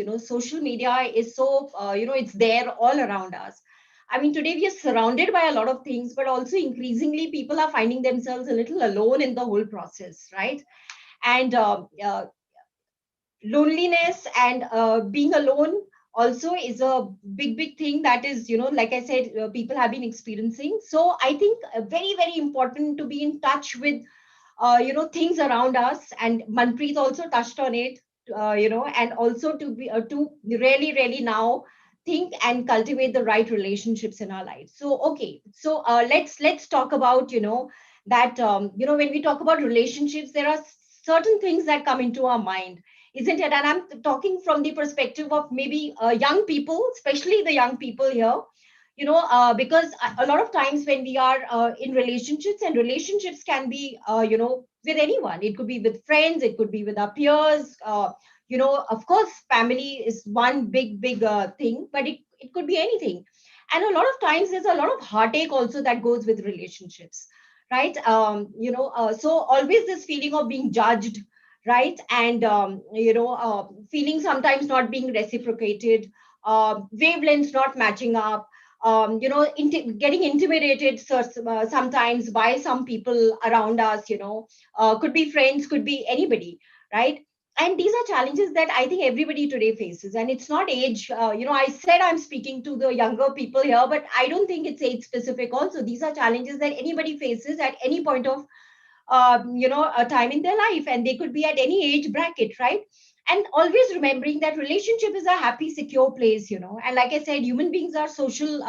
us. Social media is so, it's there all around us. I mean, today we are surrounded by a lot of things, but also increasingly people are finding themselves a little alone in the whole process, right? And loneliness and being alone also is a big thing that is, like I said, people have been experiencing. So I think very, very important to be in touch with things around us, and Manpreet also touched on it, and also to be to really now think and cultivate the right relationships in our lives. So okay, so let's talk about, that when we talk about relationships, there are certain things that come into our mind, isn't it? And I'm talking from the perspective of maybe young people, especially the young people here, because a lot of times when we are in relationships, and relationships can be, with anyone. It could be with friends, it could be with our peers. Of course, family is one big thing, but it could be anything. And a lot of times there's a lot of heartache also that goes with relationships, right? So always this feeling of being judged, right? And feeling sometimes not being reciprocated, wavelengths not matching up, getting intimidated sometimes by some people around us, could be friends, could be anybody, right? And these are challenges that I think everybody today faces, and it's not age. I said I'm speaking to the younger people here, but I don't think it's age specific. Also, these are challenges that anybody faces at any point of a time in their life, and they could be at any age bracket, right? And always remembering that relationship is a happy, secure place, and like I said, human beings are social,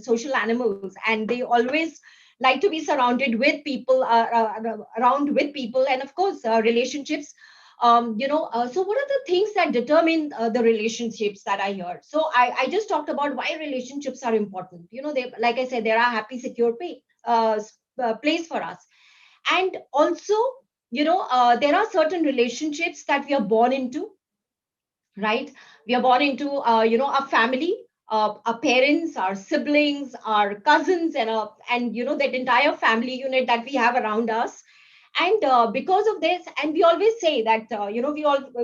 social animals, and they always like to be surrounded with people, around with people, and of course relationships. So what are the things that determine the relationships that I hear? So I just talked about why relationships are important. They, like I said, they are a happy, secure place for us. And also, there are certain relationships that we are born into, right? We are born into, our family, our parents, our siblings, our cousins, and that entire family unit that we have around us. And because of this, and we always say that,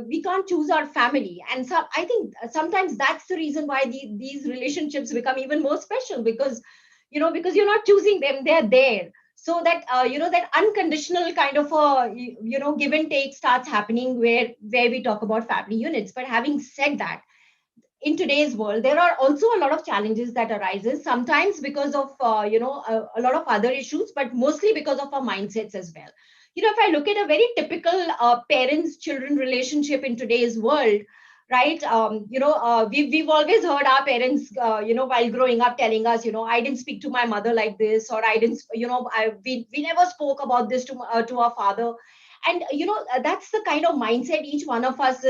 we can't choose our family. And so I think sometimes that's the reason why these relationships become even more special, because because you're not choosing them, they're there. So that, that unconditional kind of a, give and take starts happening, where we talk about family units. But having said that, in today's world, there are also a lot of challenges that arises, sometimes because of, a lot of other issues, but mostly because of our mindsets as well. If I look at a very typical parents children relationship in today's world, right? We've always heard our parents, while growing up, telling us, I didn't speak to my mother like this, or I didn't, we never spoke about this to our father. And that's the kind of mindset each one of us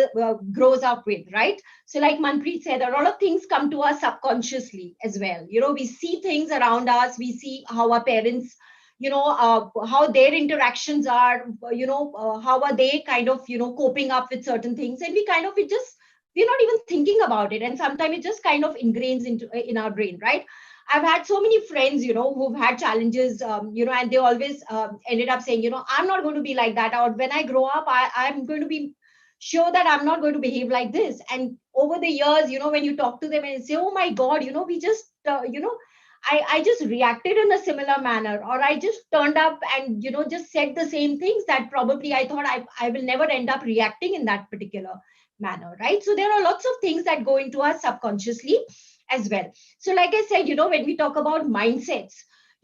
grows up with, right? So like Manpreet said, a lot of things come to us subconsciously as well. We see things around us, we see how our parents, how their interactions are, how are they kind of, coping up with certain things, and we're not even thinking about it, and sometimes it just kind of ingrains into in our brain, right? I've had so many friends, who've had challenges, and they always ended up saying, I'm not going to be like that, or when I grow up, I'm going to be sure that I'm not going to behave like this. And over the years, when you talk to them and say, oh my God, we just, I just reacted in a similar manner, or I just turned up and, just said the same things that probably I thought I will never end up reacting in that particular manner, right? So there are lots of things that go into us subconsciously as well. So like I said, when we talk about mindsets,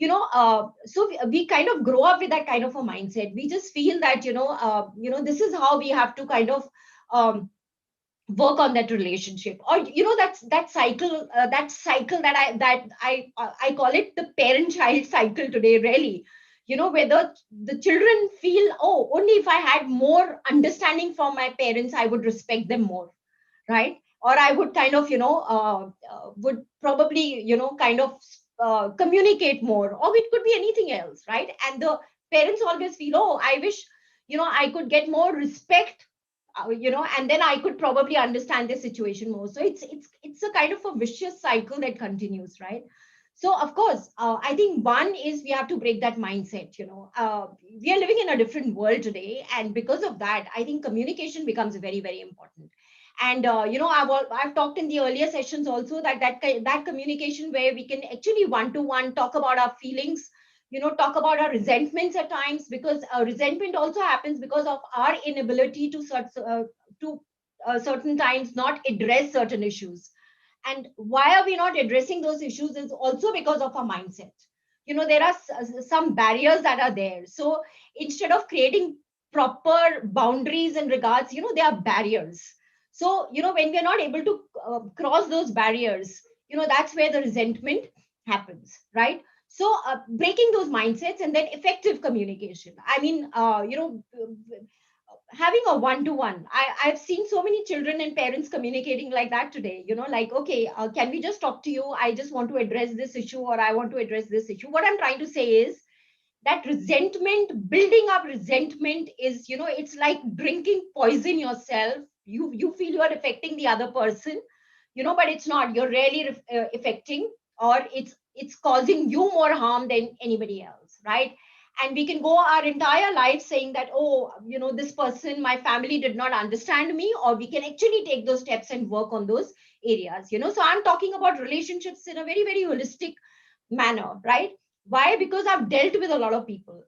so we kind of grow up with that kind of a mindset. We just feel that, this is how we have to kind of work on that relationship, or that cycle that I call it the parent child cycle today, really. Where the children feel, oh, only if I had more understanding from my parents, I would respect them more, right? Or I would kind of, would probably, kind of communicate more, or it could be anything else, right? And the parents always feel, oh, I wish, I could get more respect, and then I could probably understand the situation more. So it's a kind of a vicious cycle that continues, right? So of course, I think one is we have to break that mindset. We are living in a different world today, and because of that, I think communication becomes very, very important. And I've talked in the earlier sessions also that communication where we can actually one to one talk about our feelings, talk about our resentments at times, because resentment also happens because of our inability to certain times not address certain issues. And why are we not addressing those issues is also because of our mindset. There are some barriers that are there. So instead of creating proper boundaries in regards, there are barriers. So when we're not able to cross those barriers, that's where the resentment happens, right? So breaking those mindsets and then effective communication. I mean, having a one-to-one, I've seen so many children and parents communicating like that today, like, okay, can we just talk to you? I just want to address this issue, or I want to address this issue. What I'm trying to say is that resentment, building up resentment is, it's like drinking poison yourself. You feel you are affecting the other person, but it's not. You're really affecting, or it's causing you more harm than anybody else, right? And we can go our entire life saying that, oh, this person, my family did not understand me, or we can actually take those steps and work on those areas. So I'm talking about relationships in a very, very holistic manner, right? Why? Because I've dealt with a lot of people.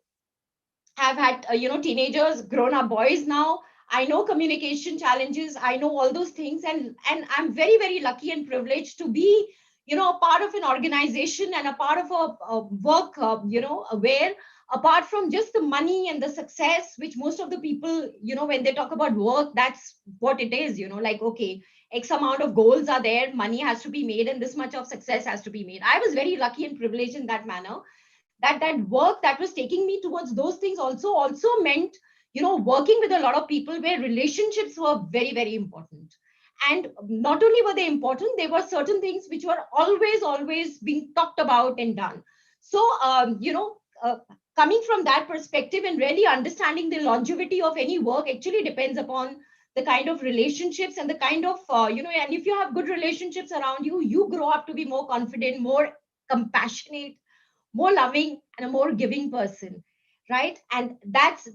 I've had teenagers, grown up boys now. I know communication challenges, I know all those things, and I'm very, very lucky and privileged to be a part of an organization and a part of a work, where apart from just the money and the success, which most of the people, when they talk about work, that's what it is, like, okay, x amount of goals are there, money has to be made, and this much of success has to be made. I was very lucky and privileged in that manner, that work that was taking me towards those things also meant working with a lot of people where relationships were very, very important. And not only were they important, there were certain things which were always being talked about and done. So coming from that perspective and really understanding the longevity of any work actually depends upon the kind of relationships and the kind of and if you have good relationships around you, you grow up to be more confident, more compassionate, more loving, and a more giving person, right? And that's a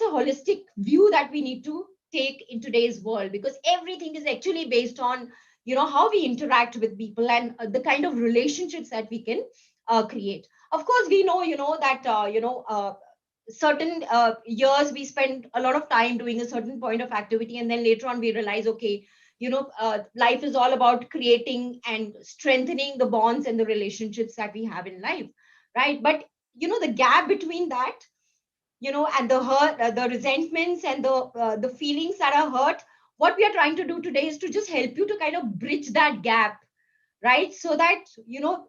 holistic view that we need to take in today's world, because everything is actually based on how we interact with people and the kind of relationships that we can create. Of course, we know that certain years we spend a lot of time doing a certain point of activity, and then later on we realize, okay, life is all about creating and strengthening the bonds and the relationships that we have in life, right? But the gap between that, and the hurt, the resentments, and the feelings that are hurt, what we are trying to do today is to just help you to kind of bridge that gap, right? So that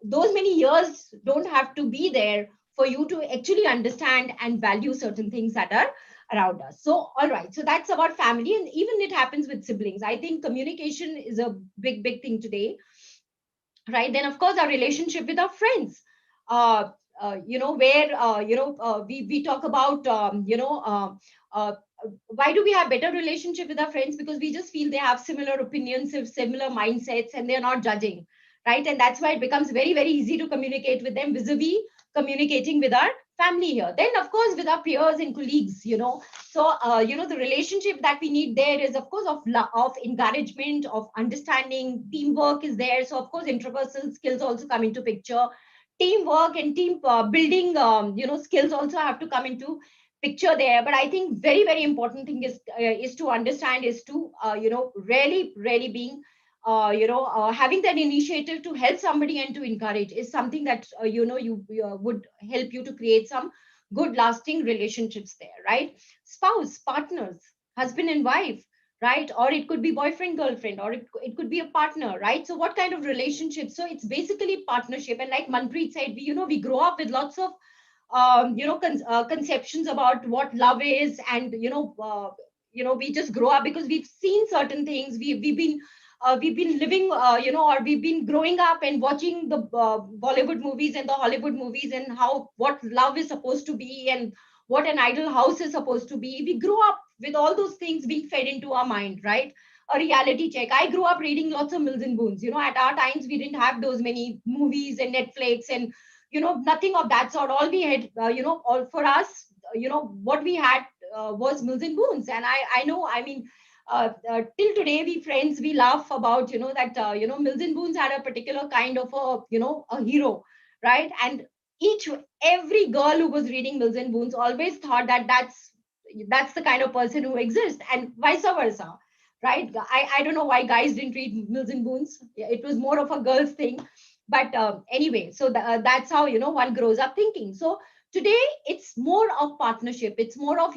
those many years don't have to be there for you to actually understand and value certain things that are around us. So all right, so that's about family, and even it happens with siblings. I think communication is a big thing today, right? Then of course our relationship with our friends, uh, where we talk about uh, why do we have better relationship with our friends? Because we just feel they have similar opinions, similar mindsets, and they're not judging, right? And that's why it becomes very, very easy to communicate with them vis-a-vis communicating with our family here. Then of course with our peers and colleagues, so the relationship that we need there is of course of encouragement, of understanding. Teamwork is there, so of course interpersonal skills also come into picture. Teamwork and team building skills also have to come into picture there. But I think very, very important thing is to understand, is to really being having that initiative to help somebody and to encourage is something that you would help you to create some good lasting relationships there, right? Spouse, partners, husband and wife, right? Or it could be boyfriend, girlfriend, or it could be a partner, right? So what kind of relationship? So it's basically partnership. And like Manpreet said, we grow up with lots of conceptions about what love is, and we just grow up because we've seen certain things. We've been living, or we've been growing up and watching the Bollywood movies and the Hollywood movies, and how what love is supposed to be and what an ideal house is supposed to be. We grew up with all those things being fed into our mind, right? A reality check. I grew up reading lots of Mills and Boons. At our times we didn't have those many movies and Netflix and nothing of that sort. All we had, all for us, what we had was Mills and Boons. And I know, I mean, till today, we friends, we laugh about, that, Mills and Boons had a particular kind of a, a hero, right? And each, every girl who was reading Mills and Boons always thought that that's the kind of person who exists, and vice versa, right? I don't know why guys didn't read Mills and Boons. Yeah, it was more of a girls thing. But anyway, so that's how, one grows up thinking. So today it's more of partnership. It's more of,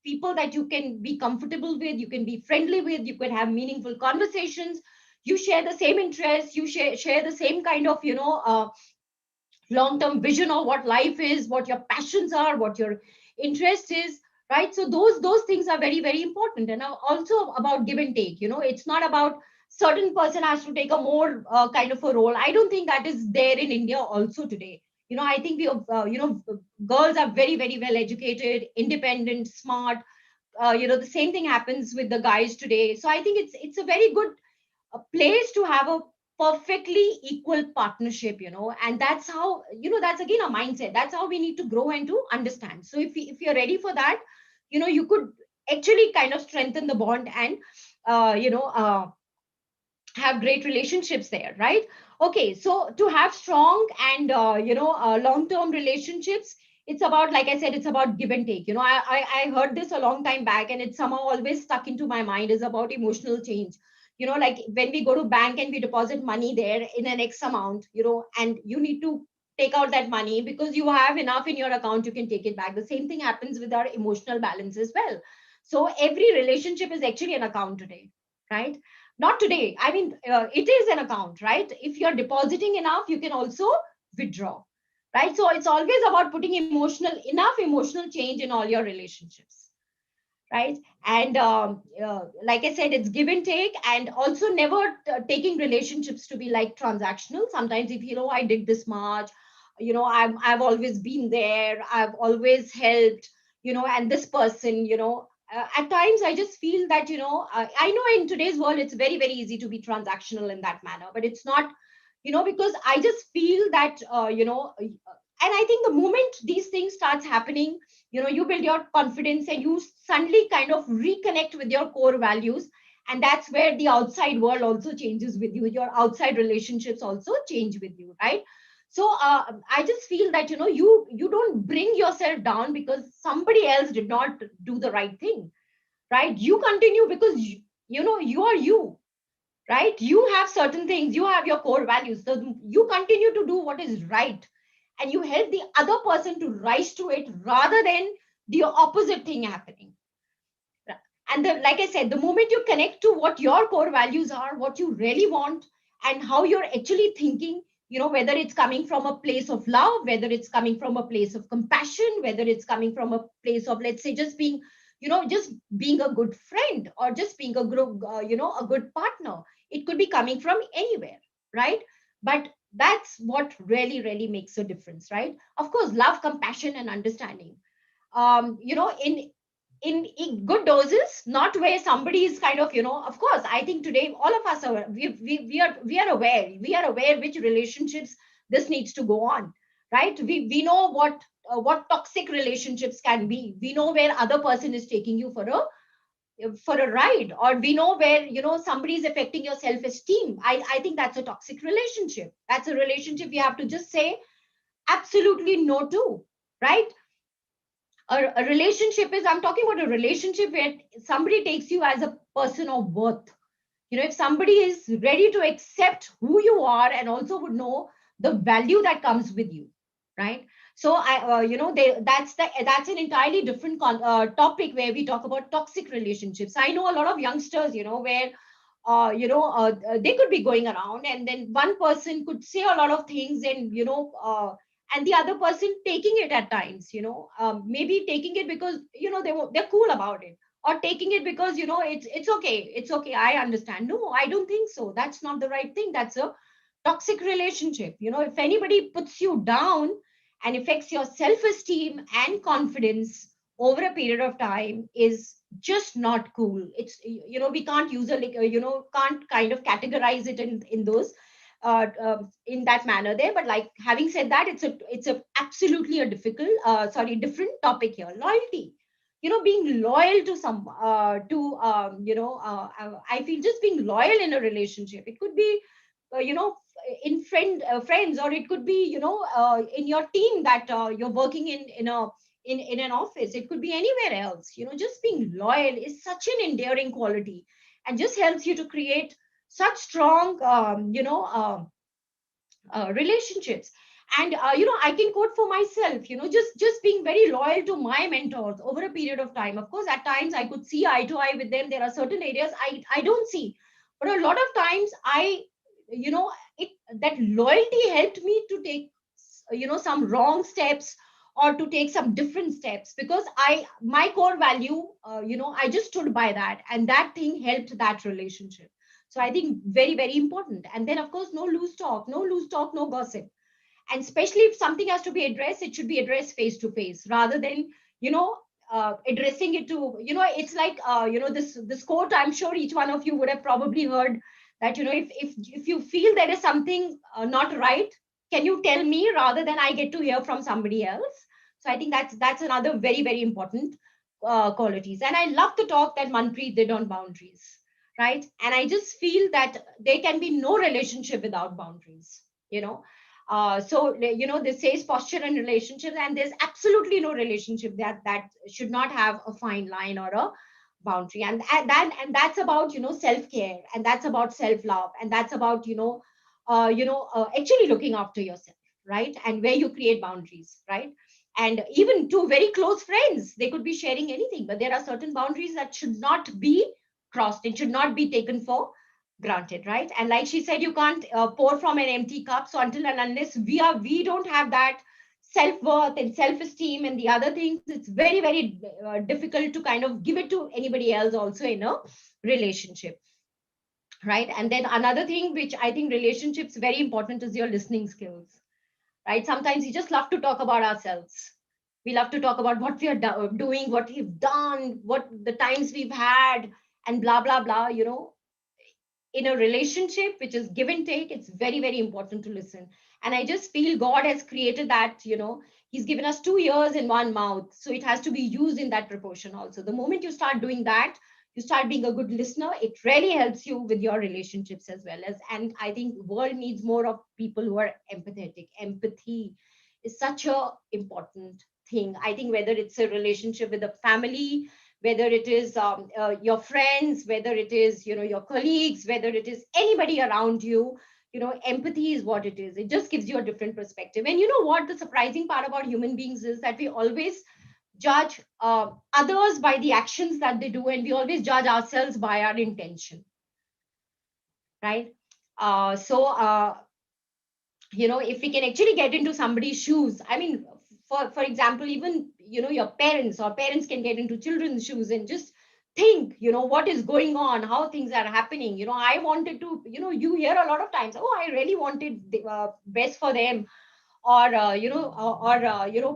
people that you can be comfortable with, you can be friendly with, you can have meaningful conversations, you share the same interests, you share the same kind of, long term vision of what life is, what your passions are, what your interest is, right? So those things are very, very important. And also about give and take. It's not about certain person has to take a more kind of a role. I don't think that is there in India also today. I think we have, girls are very, very well educated, independent, smart. The same thing happens with the guys today. So I think it's a very good a place to have a perfectly equal partnership. And that's how, that's again a mindset. That's how we need to grow and to understand. So if you're ready for that, you could actually kind of strengthen the bond and uh, you know uh, have great relationships there, right? Okay, so to have strong and long term relationships, it's about, like I said, it's about give and take. I heard this a long time back, and it's somehow always stuck into my mind, is about emotional change. Like when we go to bank and we deposit money there in an X amount, and you need to take out that money because you have enough in your account, you can take it back. The same thing happens with our emotional balance as well. So every relationship is actually an account today, right? Not today. I mean, it is an account, right? If you're depositing enough, you can also withdraw, right? So it's always about putting enough emotional change in all your relationships, right? And like I said, it's give and take, and also never taking relationships to be like transactional. Sometimes if I did this much, I've always been there, I've always helped, and this person, at times I just feel that, I know in today's world it's very, very easy to be transactional in that manner, but it's not, because I just feel that, and I think the moment these things starts happening, you build your confidence and you suddenly kind of reconnect with your core values. And that's where the outside world also changes with you, your outside relationships also change with you, right? So I just feel that, you don't bring yourself down because somebody else did not do the right thing, right? You continue because you are you, right? You have certain things, you have your core values, so you continue to do what is right, and you help the other person to rise to it rather than the opposite thing happening. And like I said, the moment you connect to what your core values are, what you really want, and how you're actually thinking, whether it's coming from a place of love, whether it's coming from a place of compassion, whether it's coming from a place of, let's say, just being a good friend, or just being a group, a good partner. It could be coming from anywhere, right? But that's what really, really makes a difference, right? Of course, love, compassion, and understanding, in good doses, not where somebody is kind of, of course, I think today all of us are, we are aware which relationships this needs to go on, right? We know what toxic relationships can be. We know where other person is taking you for a ride, or we know where, somebody is affecting your self esteem. I think that's a toxic relationship. That's a relationship you have to just say absolutely no to, right? A relationship is, I'm talking about a relationship where somebody takes you as a person of worth. If somebody is ready to accept who you are and also would know the value that comes with you, right? So I that's an entirely different topic where we talk about toxic relationships. I know a lot of youngsters, where they could be going around, and then one person could say a lot of things, and the other person taking it at times, maybe taking it because, they're cool about it, or taking it because, it's okay, it's okay, I understand. No, I don't think so. That's not the right thing. That's a toxic relationship. If anybody puts you down and affects your self-esteem and confidence over a period of time, is just not cool. It's, we can't use a, like, can't kind of categorize it in those in that manner there. But like, having said that, it's a absolutely a different topic here. Loyalty, being loyal to some I feel just being loyal in a relationship. It could be in friends, or it could be in your team that you're working in an office. It could be anywhere else. Just being loyal is such an endearing quality, and just helps you to create such strong relationships. And I can quote for myself, just being very loyal to my mentors over a period of time. Of course, at times I could see eye to eye with them. There are certain areas I don't see, but a lot of times I you know it that loyalty helped me to take some wrong steps, or to take some different steps, because my core value, I just stood by that, and that thing helped that relationship. So I think very, very important. And then, of course, no loose talk, no gossip. And especially if something has to be addressed, it should be addressed face to face, rather than you know addressing it to, it's like this quote, I'm sure each one of you would have probably heard, that if you feel there is something not right, can you tell me, rather than I get to hear from somebody else. So I think that's another very, very important qualities. And I love the talk that Manpreet did on boundaries, right? And I just feel that there can be no relationship without boundaries. you know this says posture and relationships, and there's absolutely no relationship that should not have a fine line or a boundary. And that's about self care, and that's about self love, and that's about actually looking after yourself, right? And where you create boundaries, right? And even to very close friends, they could be sharing anything, but there are certain boundaries that should not be crossed. It should not be taken for granted, right? And like she said, you can't pour from an empty cup. So until and unless we don't have that self-worth and self-esteem and the other things, it's very, very difficult to kind of give it to anybody else also in a relationship, right? And then another thing which I think relationships very important is your listening skills, right? Sometimes we just love to talk about ourselves. We love to talk about what we are doing, what we've done, what the times we've had, and blah blah blah. In a relationship which is give and take, it's very, very important to listen. And I just feel God has created that, he's given us 2 ears and one mouth, so it has to be used in that proportion also. The moment you start doing that, you start being a good listener, it really helps you with your relationships as well as. And I think world needs more of people who are empathetic. Empathy is such a important thing. I think whether it's a relationship with a family, whether it is your friends, whether it is your colleagues, whether it is anybody around you, empathy is what it is. It just gives you a different perspective. And you know what, the surprising part about human beings is that we always judge others by the actions that they do, and we always judge ourselves by our intention, right? If we can actually get into somebody's shoes, I mean, for example, even your parents can get into children's shoes and just think, what is going on, how things are happening. I wanted to, you hear a lot of times, oh, I really wanted the best for them. Or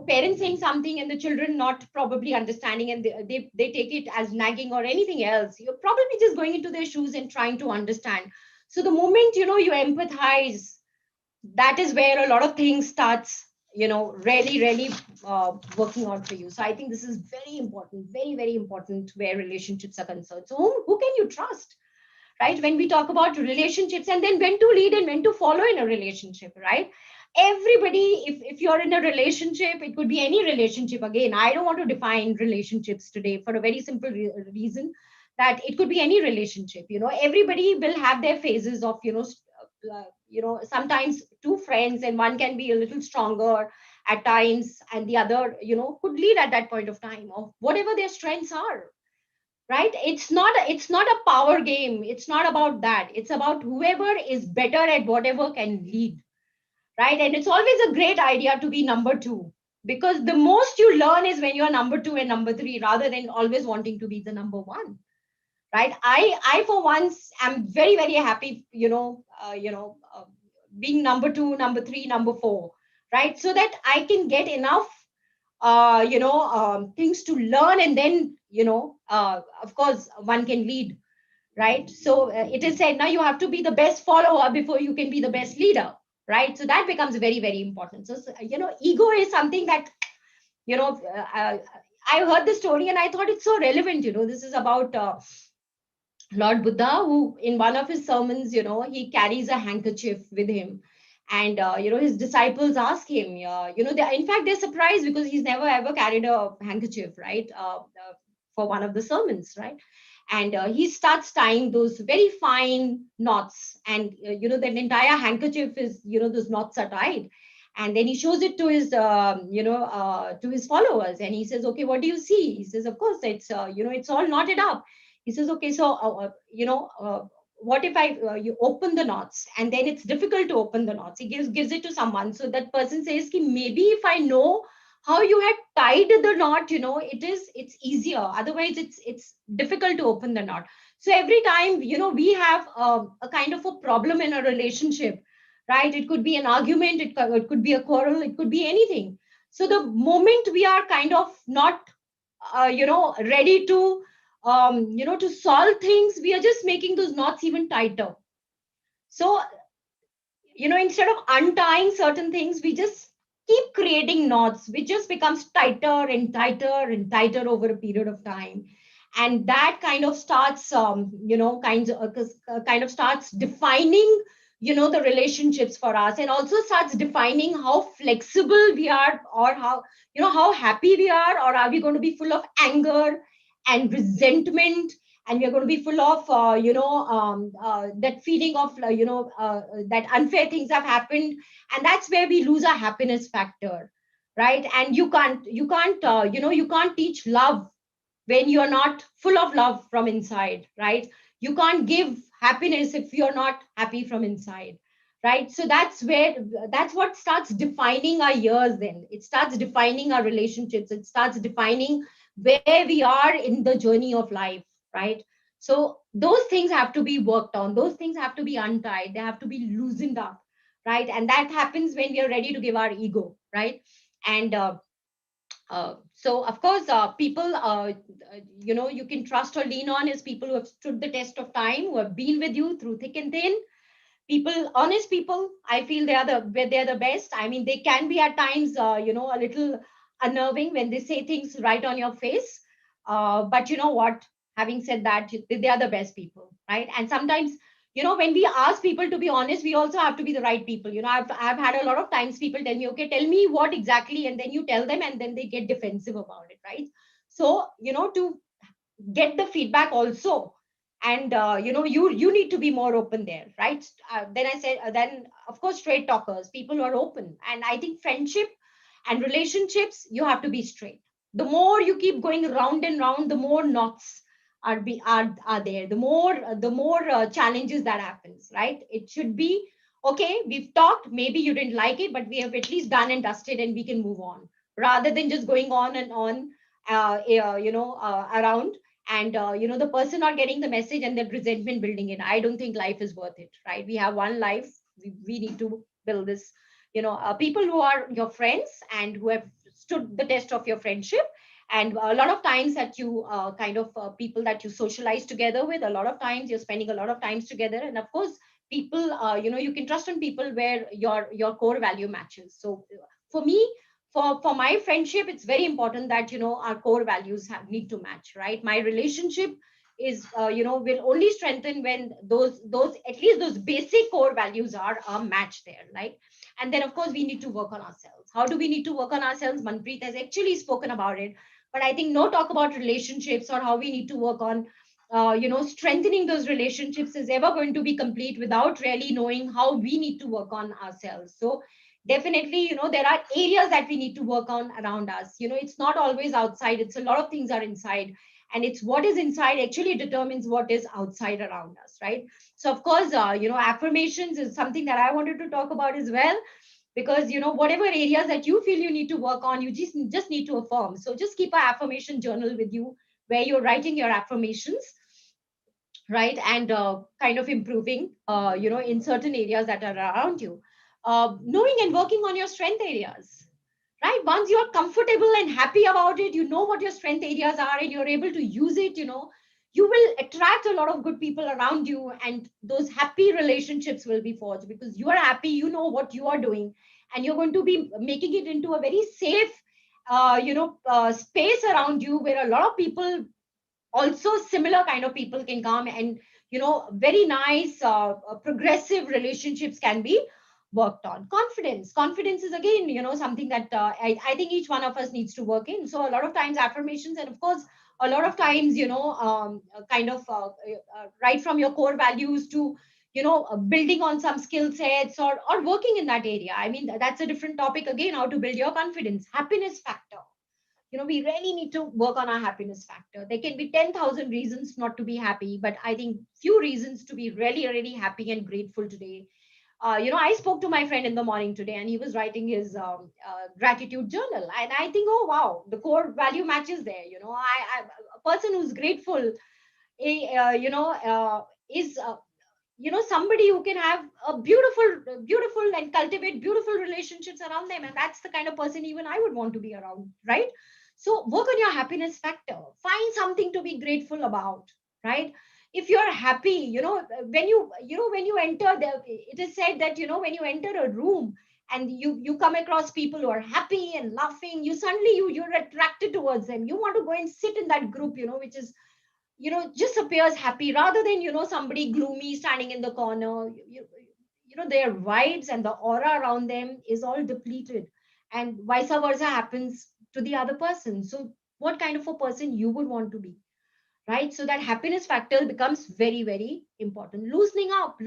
parents saying something and the children not probably understanding, and they take it as nagging or anything else. You're probably just going into their shoes and trying to understand. So the moment you empathize, that is where a lot of things starts really, really working out for you. So I think this is very important, very, very important where relationships are concerned. So who can you trust, right? When we talk about relationships, and then when to lead and when to follow in a relationship, right? Everybody, if you're in a relationship, it could be any relationship. Again, I don't want to define relationships today for a very simple reason, that it could be any relationship. Everybody will have their phases of sometimes two friends, and one can be a little stronger at times, and the other could lead at that point of time of whatever their strengths are, right? It's not a power game. It's not about that. It's about whoever is better at whatever can lead, right? And it's always a great idea to be number two, because the most you learn is when you're number two and number three, rather than always wanting to be the number one, right? I for once am very, very happy, being number two, number three, number four, right? So that I can get enough things to learn, and then of course one can lead, right? So it is said, now you have to be the best follower before you can be the best leader, right? So that becomes very, very important. So ego is something that you know uh, uh, I heard the story and I thought it's so relevant. This is about Lord Buddha, who in one of his sermons, he carries a handkerchief with him. And, his disciples ask him, in fact, they're surprised because he's never ever carried a handkerchief, right? For one of the sermons, right? And he starts tying those very fine knots. And, that entire handkerchief is, those knots are tied. And then he shows it to his, to his followers. And he says, okay, what do you see? He says, of course, it's all knotted up. He says, okay, so what if you open the knots, and then it's difficult to open the knots? He gives it to someone, so that person says, Ki, maybe if I know how you had tied the knot, it's easier. Otherwise, it's difficult to open the knot. So every time, we have a kind of a problem in a relationship, right? It could be an argument, it could be a quarrel, it could be anything. So the moment we are kind of not ready to to solve things, we are just making those knots even tighter. So, instead of untying certain things, we just keep creating knots, which just becomes tighter and tighter and tighter over a period of time. And that kind of starts, kind of starts defining, the relationships for us, and also starts defining how flexible we are, or how happy we are we going to be full of anger and resentment, and we're going to be full of that feeling of that unfair things have happened. And that's where we lose our happiness factor, right? And you can't teach love when you're not full of love from inside, right? You can't give happiness if you're not happy from inside, right? So that's what starts defining our years. Then it starts defining our relationships, it starts defining where we are in the journey of life, right? So those things have to be worked on, those things have to be untied, they have to be loosened up, right? And that happens when we are ready to give our ego, right? And so of course, people you can trust or lean on is people who have stood the test of time, who have been with you through thick and thin. People, honest people, I feel they're the best. I mean, they can be at times a little unnerving when they say things right on your face, but you know what, having said that, they are the best people, right? And sometimes, when we ask people to be honest, we also have to be the right people. I've had a lot of times people tell me, okay, tell me what exactly, and then you tell them, and then they get defensive about it, right? So, to get the feedback also, and you need to be more open there, right? Then I said, then of course, straight talkers, people who are open. And I think friendship and relationships, you have to be straight. The more you keep going round and round, the more knots are there, the more challenges that happens, right? It should be, okay, we've talked, maybe you didn't like it, but we have at least done and dusted, and we can move on, rather than just going on and on around, and the person not getting the message, and that resentment building in. I don't think life is worth it, right? We have one life. We need to build this, people who are your friends and who have stood the test of your friendship. And a lot of times that you people that you socialize together with, a lot of times you're spending a lot of times together. And of course, people, you can trust on people where your core value matches. So for me, for my friendship, it's very important that our core values need to match, right? My relationship is will only strengthen when those at least those basic core values are matched there, right? And then of course, we need to work on ourselves. How do we need to work on ourselves? Manpreet has actually spoken about it, but I think no talk about relationships or how we need to work on strengthening those relationships is ever going to be complete without really knowing how we need to work on ourselves. So definitely, there are areas that we need to work on around us. It's not always outside, it's a lot of things are inside. And it's what is inside actually determines what is outside around us, right? So of course, affirmations is something that I wanted to talk about as well, because whatever areas that you feel you need to work on, you just need to affirm. So just keep a affirmation journal with you, where you're writing your affirmations, right? And kind of improving in certain areas that are around you, knowing and working on your strength areas, right? Once you're comfortable and happy about it, you know what your strength areas are, and you're able to use it, you will attract a lot of good people around you, and those happy relationships will be forged because you are happy, you know what you are doing, and you're going to be making it into a very safe space around you where a lot of people, also similar kind of people, can come, and very nice progressive relationships can be worked on. Confidence is again something that I think each one of us needs to work in. So a lot of times affirmations, and of course a lot of times kind of right from your core values to building on some skill sets, or working in that area. I mean, that's a different topic again, how to build your confidence. Happiness factor, we really need to work on our happiness factor. There can be 10,000 reasons not to be happy, but I think few reasons to be really, really happy and grateful today. I spoke to my friend in the morning today, and he was writing his gratitude journal, and I think, oh wow, the core value matches there. A person who's grateful, is somebody who can have a beautiful and cultivate beautiful relationships around them, and that's the kind of person even I would want to be around, right? So work on your happiness factor, find something to be grateful about, right? If you're happy, when you enter there, it is said that when you enter a room and you come across people who are happy and laughing, you suddenly you're attracted towards them. You want to go and sit in that group, which is just appears happy, rather than somebody gloomy standing in the corner. Their vibes and the aura around them is all depleted, and vice versa happens to the other person. So what kind of a person you would want to be, right? So that happiness factor becomes very, very important. Loosening up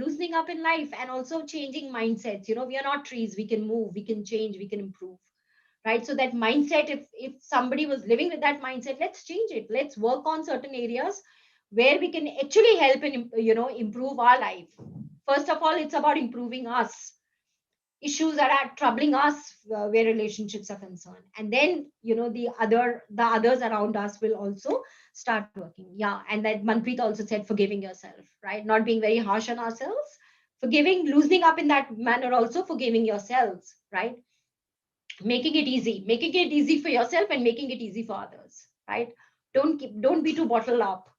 in life, and also changing mindsets. We are not trees. We can move, we can change, we can improve, right? So that mindset, if somebody was living with that mindset, let's change it. Let's work on certain areas where we can actually help and improve our life. First of all, it's about improving us, issues that are troubling us, where relationships are concerned, and then the others around us will also start working. Yeah, and that Manpreet also said, forgiving yourself, right? Not being very harsh on ourselves, forgiving, loosening up in that manner, also forgiving yourselves, right? Making it easy for yourself and making it easy for others, right? Don't be too bottled up.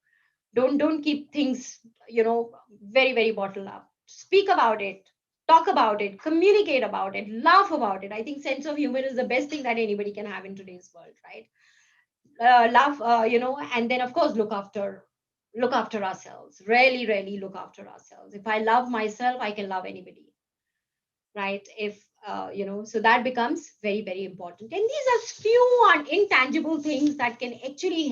Don't keep things very, very bottled up. Speak about it, talk about it, communicate about it, laugh about it. I think sense of humor is the best thing that anybody can have in today's world, right? Laugh, and then of course look after ourselves. Really, really look after ourselves. If I love myself, I can love anybody, right? If so that becomes very, very important. And these are few intangible things that can actually